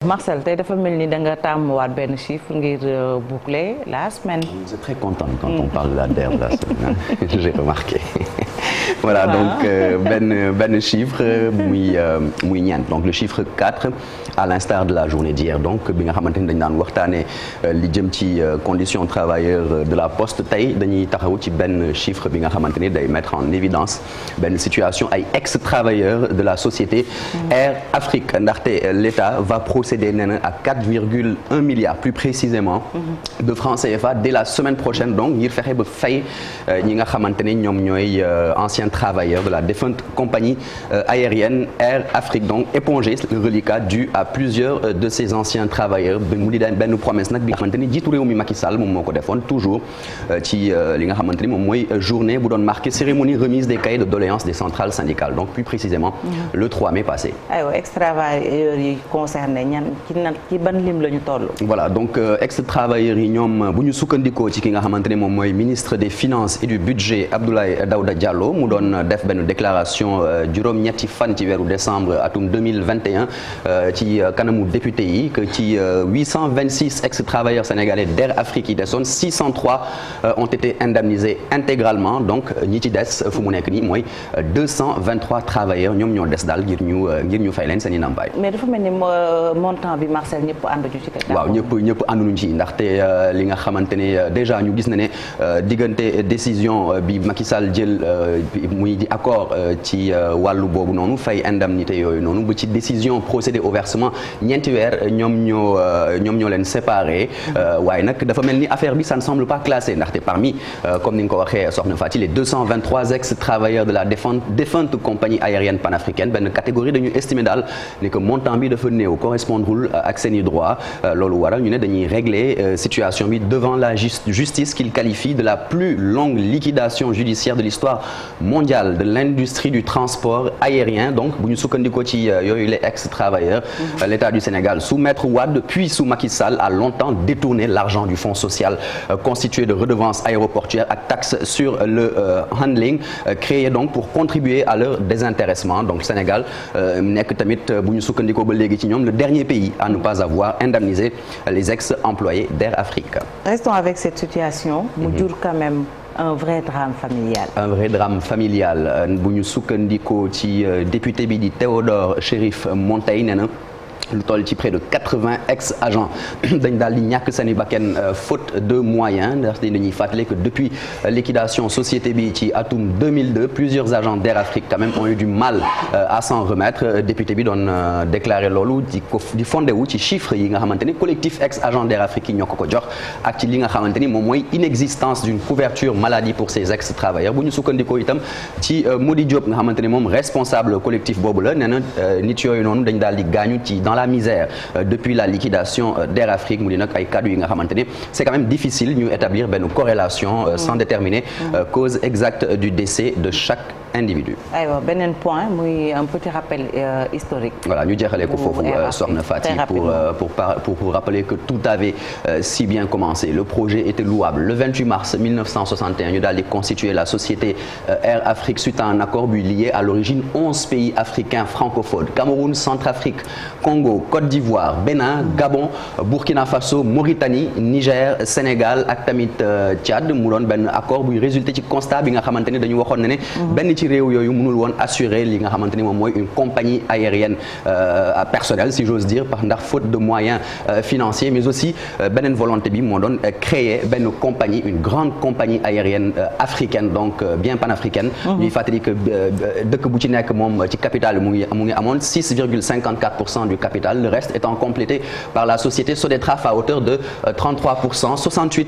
Marcel tey dafa mel ni da nga tàmmuwaat benn chiffre ngir boucler la semaine. Je suis très content quand on parle de la DER de la semaine. J'ai remarqué. Voilà, donc benn chiffre muy ñeent donc le chiffre 4 à l'instar de la journée d'hier donc bi nga xamante ni dañ daan waxtaanee li jëm ci conditions travailleurs de la poste tey dañuy taxaw ci benn chiffre bi nga xamante ni day mettre en évidence benn situation ay ex-travailleurs de la société Air Afrique ndaxte l'État va procéder nee na à 4,1 milliards plus précisément de francs CFA dès la semaine prochaine donc ngir fexe ba fay ñi nga xamante ni ñoom ñooy anciens travailleurs de la défunte compagnie aérienne Air Afrique donc éponger le reliquat dû à plusieurs de ces anciens travailleurs mu di benn promesse nag bi nga xamante ni jiitu réew mi Macky Sall moom moo ko defoon toujours ci li nga xamante ni moom mooy journée bu doon marqué cérémonie remise des cahiers de doléances des centrales syndicales donc plus précisément le 3 mai passé. aywa ex-travailleurs yi concerné ñan ci ban lim la ñu toll. voilà donc ex-travailleurs yi ñoom bu ñu sukkandikoo ci ki nga xamante ni moom mooy ministre des finances et du budget Abdoulaye Daouda Diallo mu doon def benn déclaration juróom-ñetti fan ci weeru décembre atum 2021 ci kanamu député yi que ci 826 ex-travailleurs sénégalais d'Air Afrique yi desoon 603 ont été indemnisés intégralement donc ñi ci des fu mu nekk nii mooy 223 travailleurs ñoom ñoo des daal ngir ñu fay leen seen i ndàmpaay. mais dafa mel ni montant bi Marcel ñëpp ànduñu ci. waaw ñëpp ànduñu ci ndaxte li nga xamante ne déjà ñu gis na ne diggante décision bi Macky Sall jël muy di accord ci wàllu boobu noonu fay indemnité yooyu noonu ba ci décision procéder au versement ñeenti weer ñoom ñoo leen séparé waaye nag dafa mel ni affaire bi ça ne semble pas classé ndaxte parmi comme ni nga ko waxee soxna Fati les 223 ex-travailleurs de la défunte compagnie aérienne panafricaine benn catégorie dañu estimer daal ni que montant bi dafa néew correspondrul ak seeni droit loolu waral ñu ne dañuy régler situation bi devant la justice qu'il qualifie de la plus longue liquidation judiciaire de l'histoire mondiale de l'industrie du transport aérien donc bu ñu sukkandikoo ci yooyu les ex-travailleurs l'État du Sénégal sous Maître Wade puis sous Macky Sall a longtemps détourné l'argent du fonds social constitué de redevances aéroportuaires ak taxes sur le handling créé donc pour contribuer à leur désintéressement donc Sénégal nekk tamit bu ñu sukkandikoo ba léegi ci ñoom le dernier pays à ne pas avoir indemnisé les ex-employés d'Air Afrique. Restons avec cette situation. mu jur quand même un vrai drame familial. Un vrai drame familial bu ñu sukkandikoo ci député bi di Théodore Chérif Monteil nee na lu toll ci près de 80 ex-agents dañ daal di ñàkk seen i bakkan faute de moyens ndax dañuy fàttali que depuis liquidation société bi ci atum 2002 plusieurs agents d'Air Afrique quand même ont eu du mal à s'en remettre député bi doon déclaré loolu di fondé wu ci chiffres yi nga xamante ni collectif ex-agents d'Air Afrique yi ñoo ko jox ak ci li nga xamante ni moom mooy inexistence d'une couverture maladie pour ces ex-travailleurs bu ñu sukkandikoo itam ci Mody Diop nga xamante ni moom responsable collectif boobu la nee na nit yooyu noonu dañ daal di gaañu ci dans la misère depuis la liquidation d'Air Afrique mu di nag ay kaddu yi nga xamante ni c'est quand même difficile ñu établir benn corrélation sans déterminer cause exacte du décès de chaque individu. aywa beneen point muy un petit rappel historique. voilà ñu jeexalee ko foofu soxna Fati pour rappeler que tout avait si bien commencé le projet était louable le 28 mars 1961 ñu daal di constituer la société Air Afrique suite à un accord bu lié à l'origine 11 pays africains francophones Cameroun Centrafrique Congo Côte d'Ivoire Bénin Gabon Burkina Faso Mauritanie Niger Sénégal ak tamit Tchad mu doon benn accord buy résulté ci constat bi nga xamante ni dañu waxoon ne benn ci réew yooyu mënul woon assurer li nga xamante ni moom mooy une compagnie aérienne personnelle si j'ose dire ndax faute de moyens financiers mais aussi beneen volonté bi moo doon créer benn compagnie une grande compagnie aérienne africaine donc bien panafricaine ñuy fàttali que dëkk bu ci nekk moom ci capital mu ngi amoon 6,54% du capital le reste étant complété par la société Sodetraf à hauteur de 33% 68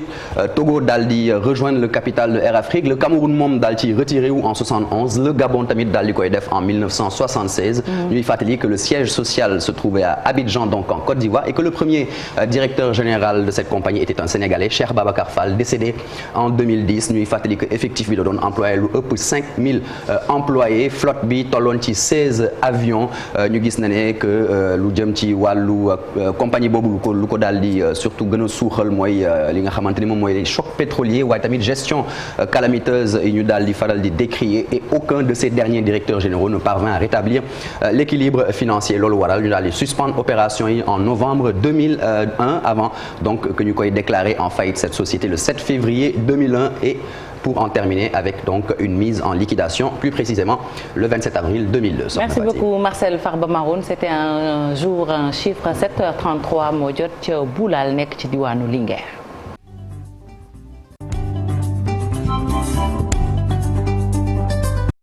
Togo daal di rejoindre le capital de Air Afrique le Cameroun moom daal ci retiré wu en 71 le Gabon tamit daal di koy def en 1976 ñuy fàttali que le siège social se trouvait à Abidjan donc en Côte d'Ivoire et que le premier directeur général de cette compagnie était un Sénégalais Cheikh Babacar Fall décédé en 2010 ñuy fàttali que effectif bi da doon employé lu ëpp 5000 employés flotte bi tolloon ci 16 avions ñu gis na ne que lu jëm ci wàllu compagnie boobu lu ko daal di surtout gën a suuxal mooy li nga xamante ni moom mooy les chocs pétroliers waaye tamit gestion calamiteuse yi ñu daal di faral di décrier et aucun de ces derniers directeurs généraux ne parvint à rétablir l'équilibre financier. Loolu waral ñu daal di suspendre opération yi en novembre 2001 avant donc que ñu koy déclarer en faillite cette société le 7 février 2001 et pour en terminer avec donc une mise en liquidation, plus précisément le 27 avril 2002. Merci beaucoup Marcel Farba Maroun. C'était un jour un chiffre 7h33 moo jot ca Boulal nekk ci diwaanu Linguère.